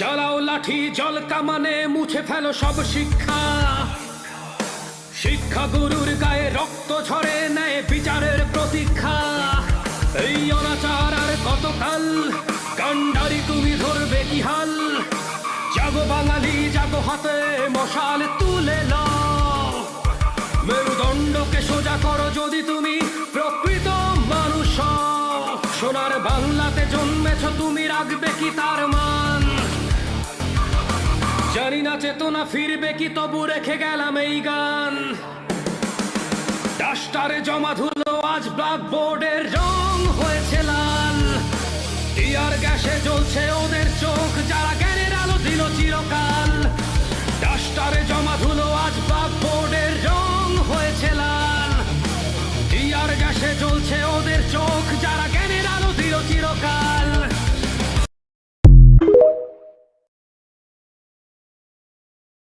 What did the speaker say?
জ্বালাও লাঠি জল কামানে মুছে ফেলো সব শিক্ষা। শিক্ষা গুরুর গায়ে রক্ত ঝরে নেয় বিচারের প্রতীক্ষা। এই অনাচার আর কতকাল, কান্ডারি তুমি ধরবে কি হাল? জাগো বাঙালি জাগো, হাতে মশাল তুলে নাও। মেরুদণ্ডকে সোজা করো যদি তুমি প্রকৃত মানুষ হও। সোনার বাংলাতে জন্মেছ তুমি, রাখবে কি তার মান? জানি না চেতনা ফিরবে কি, তবু রেখে গেলাম এই গান। ডাস্টারে জমা ধুলো আজ ব্ল্যাকবোর্ডের রং হয়েছে লাল। টিয়ার গ্যাসে জ্বলছে ওদের চোখ।